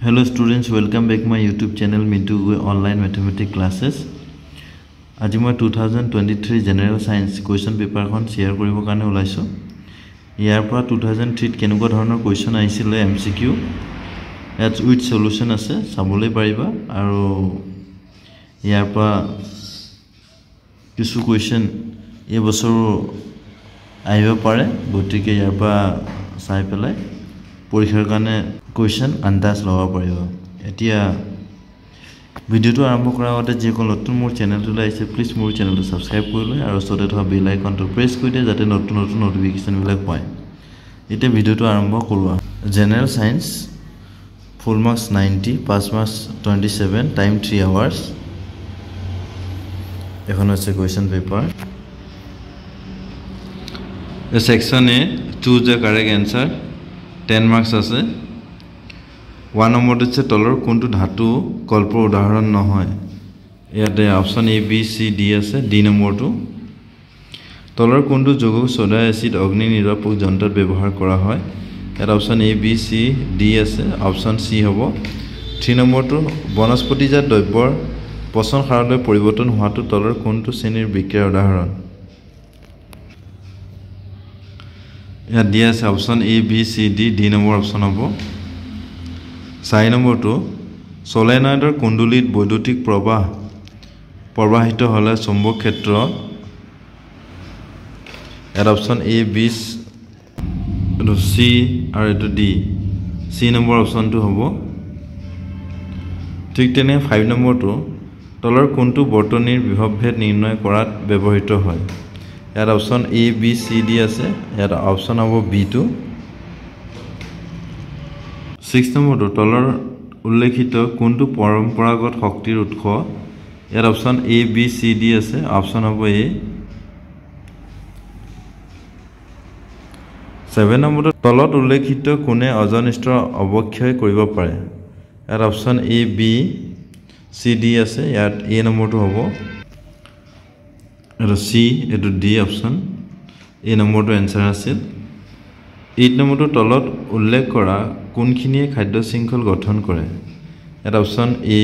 Hello students, welcome back my YouTube channel Mintu Online Mathematics Classes. আজি মই 2023 General Science question paper খন share কৰিব কাৰণে ওলাইছো। ইয়াৰ পৰা 2003 কেনেকুৱা ধৰণৰ question আহিছিলে MCQ এট উইথ সলিউশন আছে চাবলৈ পাৰিবা আৰু ইয়াৰ পৰা কিছু question এই বছৰ আহিব পাৰে গতিকে ইয়াৰ পৰা চাই পেলাই পৰীক্ষাৰ কাৰণে question আন্দাজ লগাব পাৰিবা। এতিয়া ভিডিওটো আৰম্ভ কৰাৰ আগতে যে কোন নতুন মোৰ চেনেলটো লাইছে প্লিজ মোৰ চেনেলটো সাবস্ক্ৰাইব কৰি লৈ আৰু ওচৰতে থকা বেল আইকনটো প্ৰেছ কৰি দিয়া যাতে নতুন নতুন নোটিফিকেশন বিলাক পায়। এতিয়া ভিডিওটো আৰম্ভ কৰোৱা। General science full marks 90 pass marks 27 time 3 hours. এখন আছে question paper. Section A choose the correct answer 10 marks আছে। 1 নম্বৰ আছে তলৰ কোনটো ধাতু কল্পৰ উদাহৰণ নহয়। ইয়াতে option A B C D আছে। ডি নম্বৰটো তলৰ কোনটো যৌগ সোডা এসিড অগ্নি নিৰ্বাপক যন্ত্ৰত ব্যৱহাৰ কৰা হয়। ইয়াত option A B C D আছে। অপচন সি হ'ব। 3 নম্বৰটো বনস্পতিজাত দ্ৰব্যৰ পচন সাৰলৈ পৰিৱৰ্তন হোৱাটো তলৰ কোনটো শ্ৰেণীৰ বিক্ৰিয়াৰ উদাহৰণ। ইয়াত দিয়া আছে option A B C D. D number option হ'ব। 4 নম্বৰটো সলেনয়েডৰ কুণ্ডলীত বৈদ্যুতিক প্ৰবাহ প্ৰবাহিত হলে চুম্বক ক্ষেত্ৰ। ইয়াত অপচন এ বি সি আৰু এটো ডি। সি নম্বৰ অপচনটো হ'ব। ঠিক তেনে 5 নম্বৰটো তলৰ কোনটো বৰ্তনীৰ বিভৱভেদ নিৰ্ণয় কৰাত ব্যৱহৃত হয়। ইয়াত option A B C D আছে। ইয়াত অপচন হ'ব বি টো। 6 নম্বৰটো তলৰ উল্লেখিত কোনটো পৰম্পৰাগত শক্তিৰ উৎস। ইয়াত option A B C D আছে। অপচন হ'ব এ। 7 নম্বৰটো তলত উল্লেখিত কোনে অজন স্তৰ অৱক্ষয় কৰিব পাৰে। ইয়াত option A B C D আছে। ইয়াত এ নম্বৰটো হ'ব। এটা সি এটো ডি অপচন। এ নম্বৰটো এনসাৰ আছিল। 8 নম্বৰটো তলত উল্লেখ কৰা কোনখিনিয়ে খাদ্য শৃংখল গঠন কৰে। ইয়াত অপচন এ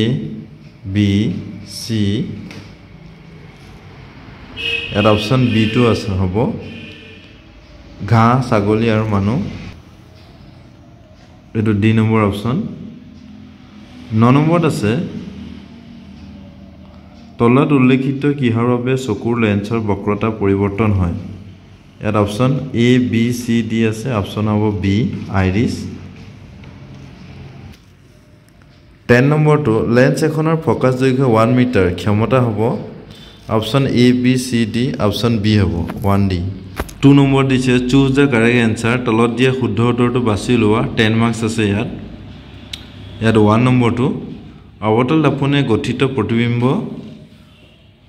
বি সি। ইয়াত অপচন বি টো আছে হ'ব। ঘাঁহ ছাগলী আৰু মানুহ। এটো ডি নম্বৰ অপচন। 9 নম্বৰত আছে তলত উল্লেখিত কিহৰ বাবে চকুৰ লেন্সৰ বক্ৰতা পৰিৱৰ্তন হয়। ইয়াত option A B C D আছে। অপচন হ'ব বি আইৰিছ। 10 নম্বৰটো লেন্স এখনৰ ফোকাস দৈৰ্ঘ্য 1 মিটাৰ ক্ষমতা হ'ব। Option A B C D. Option B হ'ব 1 ডি। 2 নম্বৰ দিছে চুজ দ্য কাৰেক্ট এনসাৰ তলত দিয়া শুদ্ধ উত্তৰটো বাছি লোৱা। 10 মাৰ্কস আছে ইয়াত। 1 নম্বৰটো অৱতল দাপনে গঠিত প্ৰতিবিম্ব।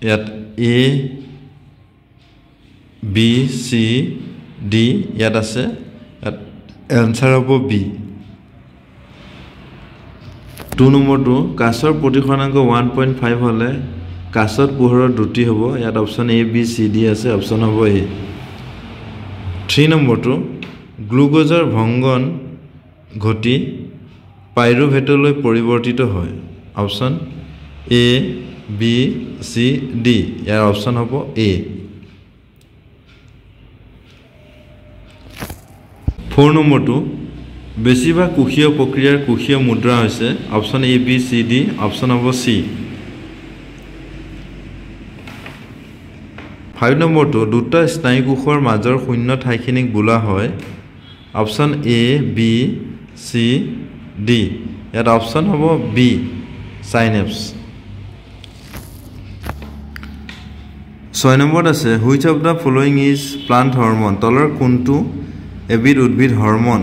ইয়াত এ বি সি ডি ইয়াত আছে। ইয়াত এনসাৰ হ'ব বি। 2 নম্বৰটো কাচৰ প্ৰতিসৰাংক 1.5 হলে কাচত পোহৰৰ দ্ৰুতি হ'ব। ইয়াত option A B C D আছে। অপচন হ'ব এ। 3 নম্বৰটো গ্লুকোজৰ ভংগন ঘটি পাইৰুভেটলৈ পৰিৱৰ্তিত হয়। Option A B C D. Year option হ'ব এ। 4 নম্বৰটো বেছিভাগ কোষীয় প্ৰক্ৰিয়াৰ কোষীয় মুদ্ৰা হৈছে। Option A B C D. Option হ'ব সি। 5 নম্বৰটো দুটা স্নায়ুকোষৰ মাজৰ শূন্য ঠাইখিনিক বোলা হয়। Option A B C D. ইয়াত অপচন হ'ব বি সাইনেপস। 6 নম্বৰত আছে which of the following is plant hormone তলৰ কোনটো এবিধ উদ্ভিদ হৰমন।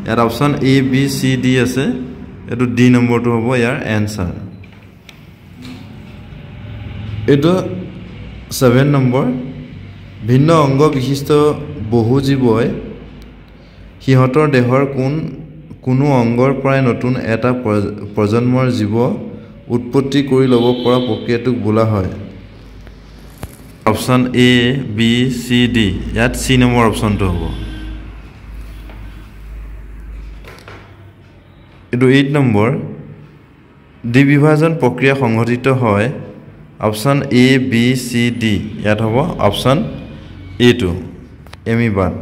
ইয়াত option A B C D আছে। এটো ডি নম্বৰটো হ'ব ইয়াৰ এনসাৰ। এটো 7 নম্বৰ ভিন্ন অংগ বিশিষ্ট বহু জীৱই সিহঁতৰ দেহৰ কোনো অংগৰ পৰাই নতুন এটা প্ৰজন্মৰ জীৱ উৎপত্তি কৰি ল'ব পৰা প্ৰক্ৰিয়াটোক বোলা হয়। Option A B C D. ইয়াত সি নম্বৰ অপচনটো হ'ব। এইটো 8 নম্বৰ দ্বিবিভাজন প্ৰক্ৰিয়া সংঘটিত হয় option A B C D ইয়াত হ'ব অপচন এ টু এমিবাত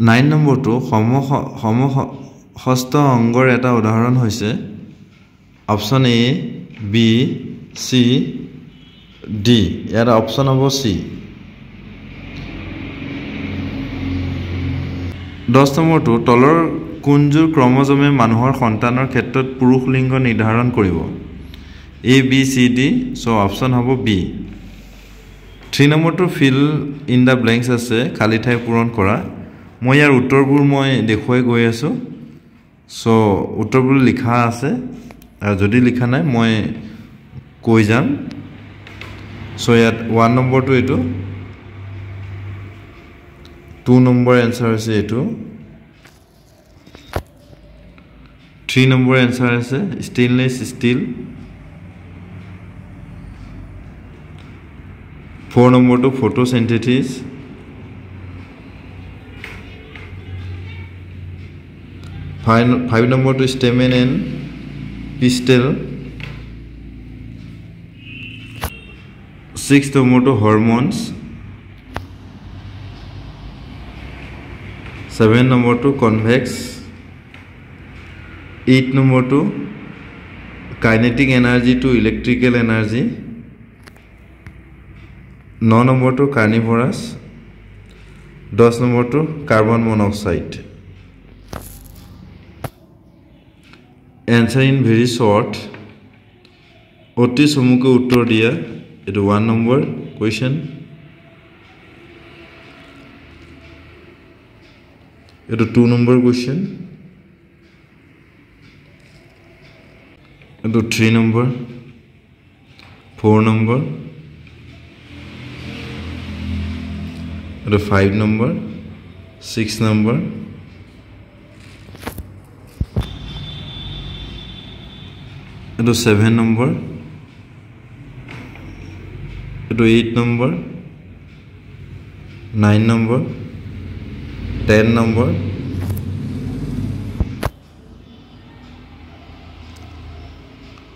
9 নম্বৰটো সমহস্ত অংগৰ এটা উদাহৰণ হৈছে option A B C D ইয়াত অপচন হ'ব সি 10 নম্বৰটো তলৰ কোনযোৰ ক্ৰমজমে মানুহৰ সন্তানৰ ক্ষেত্ৰত পুৰুষ লিংগ নিৰ্ধাৰণ কৰিব A B C D so option হ'ব বি 3 নম্বৰটো ফিল ইন দা ব্লেংকছ আছে খালি ঠাই পূৰণ কৰা মই ইয়াৰ উত্তৰবোৰ মই দেখুৱাই গৈ আছো সো উত্তৰবোৰ লিখা আছে আৰু যদি লিখা নাই মই কৈ যাম সো ইয়াত 1 নম্বৰটো এটো 2 নম্বৰ এনসাৰ আছে এটো 3 নম্বৰ এনসাৰ আছে স্টেইনলেস স্টিল 4 নম্বৰটো ফটোসিনথেসিস 5 নম্বৰটো স্টেমেন এণ্ড পিস্টেল 6 নম্বৰটো হৰমোনস 7 নম্বৰটো কনভেক্স 8 নম্বৰটো কাইনেটিক এনাৰ্জি টু ইলেক্ট্ৰিক্যাল এনাৰ্জি 9 নম্বৰটো কাৰ্নিভৰাস 10 নম্বৰটো carbon monoxide answer in very short অতি চমুকৈ উত্তৰ দিয়া এটো 1 নম্বৰ কোৱেশ্চন এটো 2 নম্বৰ কোৱেশ্চন এটো 3 নম্বৰ 4 নম্বৰ এটো 5 নম্বৰ 6 নম্বৰ এটো 7 নম্বৰ এটো 8 নম্বৰ 9 নম্বৰ 10 নম্বৰ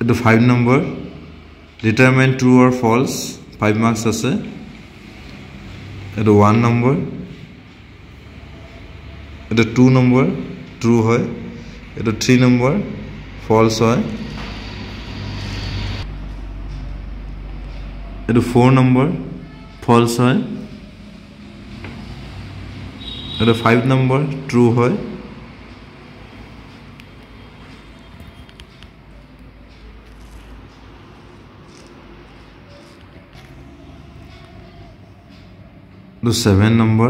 এটো 5 নম্বৰ ডিটাৰমাইন ট্ৰু অৰ ফলস 5 মাৰ্কস আছে এটো 1 নম্বৰ এটো 2 নম্বৰ ট্ৰু হয় এটো 3 নম্বৰ ফলস হয় এটো 4 নম্বৰ ফলস হয় এটো 5 নম্বৰ ট্ৰু হয় এটো 7 নম্বৰ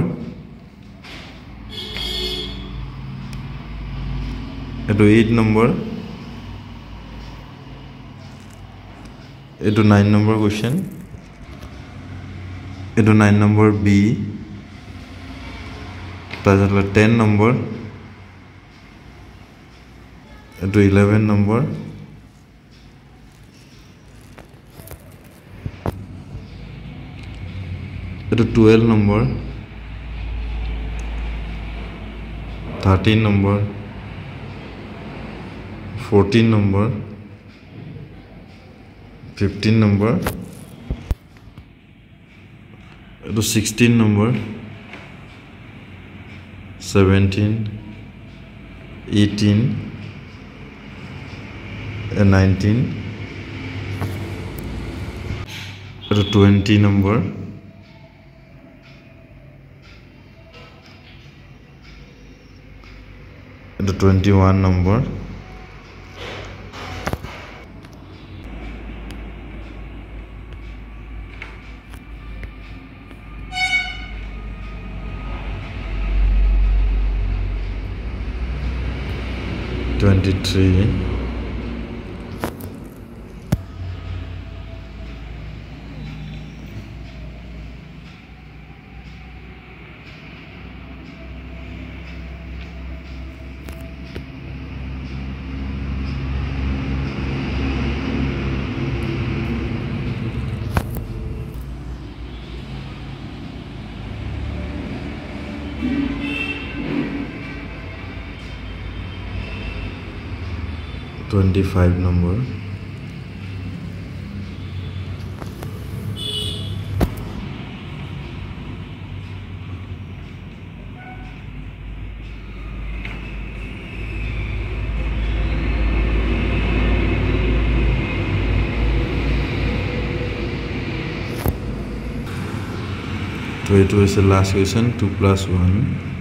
এটো 8 নম্বৰ এটো 9 নম্বৰ কোৱেশ্চন এটো 9 নম্বৰ বি তাহলে 10 নম্বৰ এটো 11 নম্বৰ এটো 12 নম্বৰ 13 নম্বৰ 14 নম্বৰ 15 নম্বৰ এটো 16 নম্বৰ 17 18 and 19 এটো 20 নম্বৰ এটো 21 number Twenty-three, 20 25 number. So it was the last question, 2 plus 1.